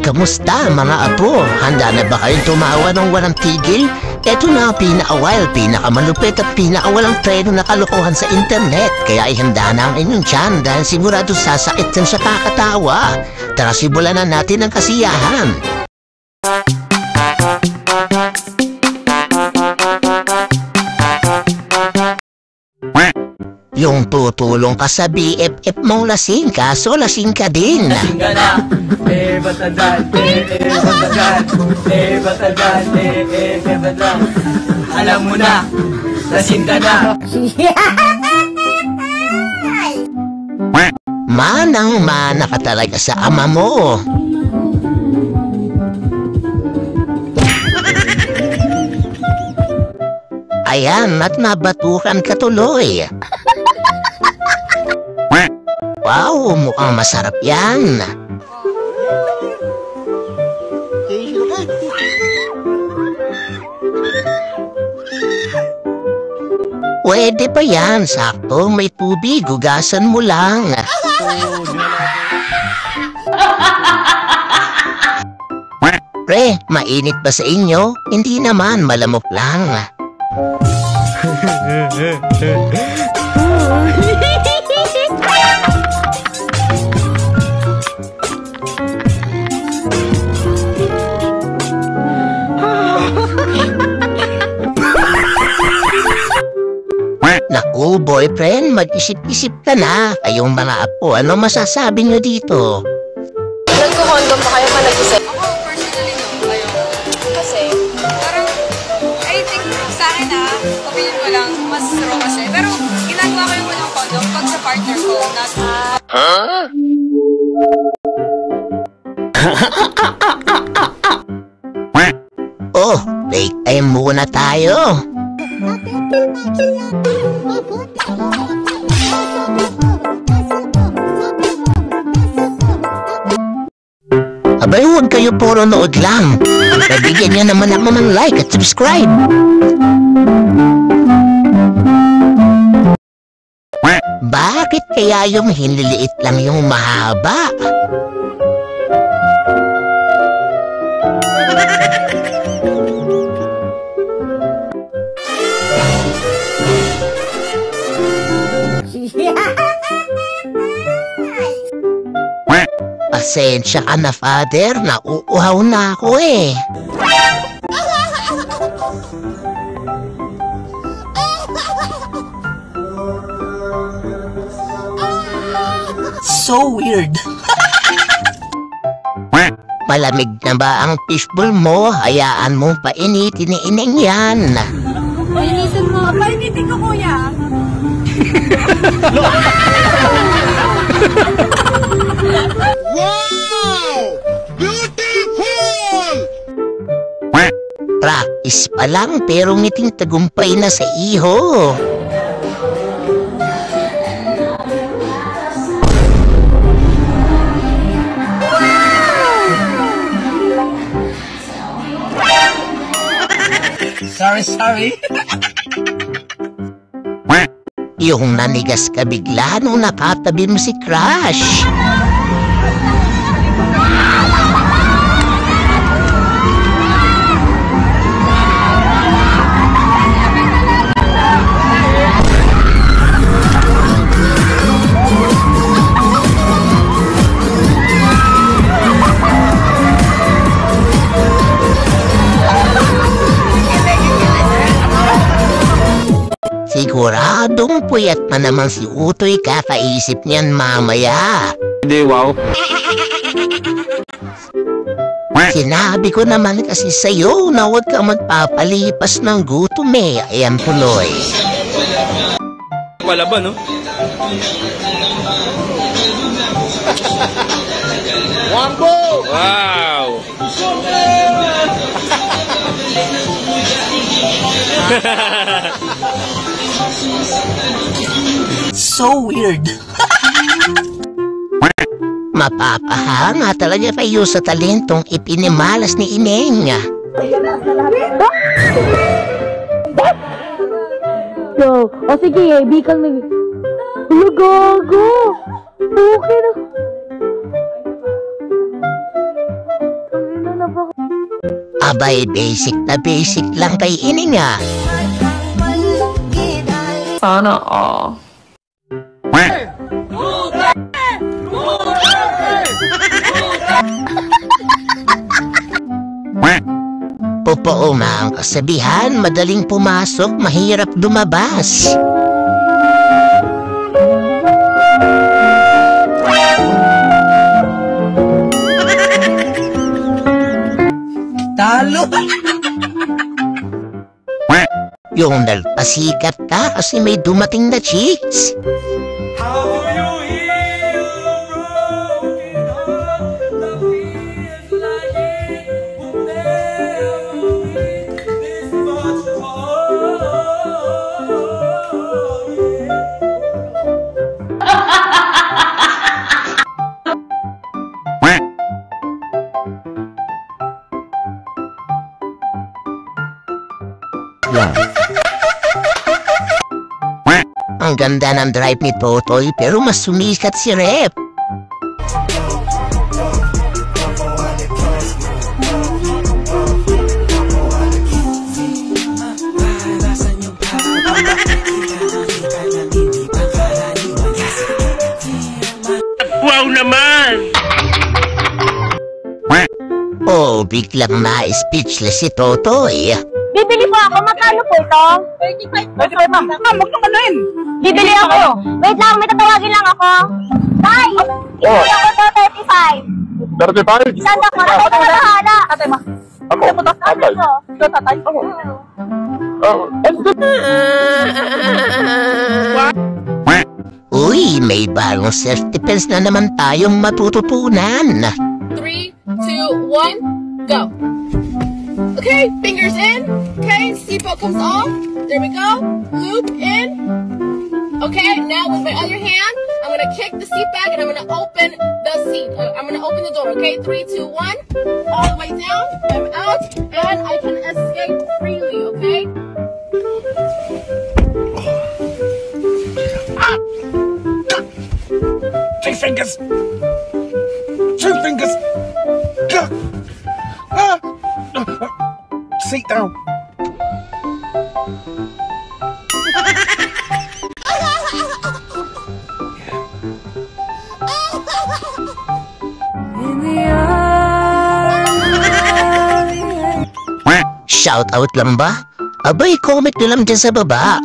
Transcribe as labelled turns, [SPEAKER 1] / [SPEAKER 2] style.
[SPEAKER 1] Kamusta mga apo? Handa na ba kayong tumawa ng walang tigil? Ito na ang pinaka-wild, pinaka-malupit at pinaka-walang preno na kalokohan sa internet. Kaya ihanda na ang inyong tiyan dahil sigurado sasakit yan sa kakatawa. Tara simulan na natin ang kasiyahan. Yung tutulong ka sa BFF mong lasing kaso lasing ka din.
[SPEAKER 2] Lasing ka na, batagan, batagan, batagan, batagan. Alam mo na, lasing ka na.
[SPEAKER 1] Manang-mana ka talaga sa ama mo. Ayan, at nabatukan ka tuloy. Wow, mukhang masarap yan. Pwede pa yan, sakto may tubig, hugasan mo lang. Pre, mainit ba sa inyo? Hindi naman, malamok lang. Naku, boyfriend, mag-isip-isip ka na. Kayong mga apo, ano masasabi nyo dito?
[SPEAKER 3] Nagko-condom pa kayo pa nag-isip? Ako, personally no, kayo. Kasi, parang, I think sa akin opinion ko lang, mas raw kasi. Pero, ginagawa ko yung walang condom pag sa partner ko, not...
[SPEAKER 1] Oh, break time muna tayo. Abay, huwag kayo puro nood lang. Nabigyan niyo naman ako ng like at subscribe. Bakit kaya yung hinliliit lang yung mahaba? Pasensya ka na, father. Nauuhaw na ako eh. So weird. Malamig na ba ang fishbowl mo? Hayaan mong painitin ni ineng yan.
[SPEAKER 3] Painitin mo. Painitin ko, kuya.
[SPEAKER 4] Wow! Beautiful!
[SPEAKER 1] Practice pa lang pero ngiting tagumpay na sa iho.
[SPEAKER 2] Sorry.
[SPEAKER 1] Yung nanigas ka bigla nung nakatabi mo si Crush. Siguradong puyat pa naman si Utoy, kakaisip niyan mamaya.
[SPEAKER 5] Hindi, wow.
[SPEAKER 1] Sinabi ko naman kasi sa'yo na huwag kang magpapalipas ng gutom eh. Ayan tuloy.
[SPEAKER 5] Wala ba, no?
[SPEAKER 4] Wambo!
[SPEAKER 5] Wow!
[SPEAKER 1] So weird. Mapapahanga talaga kayo sa talentong ipinimalas ni Ineng.
[SPEAKER 6] So, o sige, bikang nag... Ano, gago? Okay na.
[SPEAKER 1] Abay, basic na basic lang kay Ininga.
[SPEAKER 4] Sana all.
[SPEAKER 1] Totoo nga ang kasabihan, madaling pumasok, mahirap lumabas.
[SPEAKER 2] Talo!
[SPEAKER 1] Yung nagpasikat ka kasi may dumating na chicks. Ang ganda ng drive ni Totoy pero mas sumikat si Rep.
[SPEAKER 5] Wow naman!
[SPEAKER 1] Oh, biglang na-speechless si Totoy.
[SPEAKER 6] Bibili po ako. Magkano po ito?
[SPEAKER 2] 35 ma'am. Ma'am, huwag kang anuin.
[SPEAKER 6] Bibili ako. Wait lang, may tatawagin lang ako. Tay! Bibili ako to 35.
[SPEAKER 5] 35?
[SPEAKER 6] Saan ako? Ako ito nakahala.
[SPEAKER 2] Tatay ma.
[SPEAKER 5] Ako?
[SPEAKER 6] Tatay ko.
[SPEAKER 2] Ikaw tatay? Ako.
[SPEAKER 1] Uy, may bagong self-defense na naman tayong matututunan.
[SPEAKER 3] 3, 2, 1, go. Okay, fingers in. Okay, seatbelt comes off. There we go. Loop in. Okay, now with my other hand, I'm gonna kick the seat back and I'm gonna open the seat. I'm gonna open the door. Okay, 3, 2, 1. All the way down. I'm out, and I can escape freely. Okay.
[SPEAKER 2] Three fingers! Two fingers! Sit down.
[SPEAKER 1] Shout out lang ba? Abay, comment nyo lang dyan sa baba.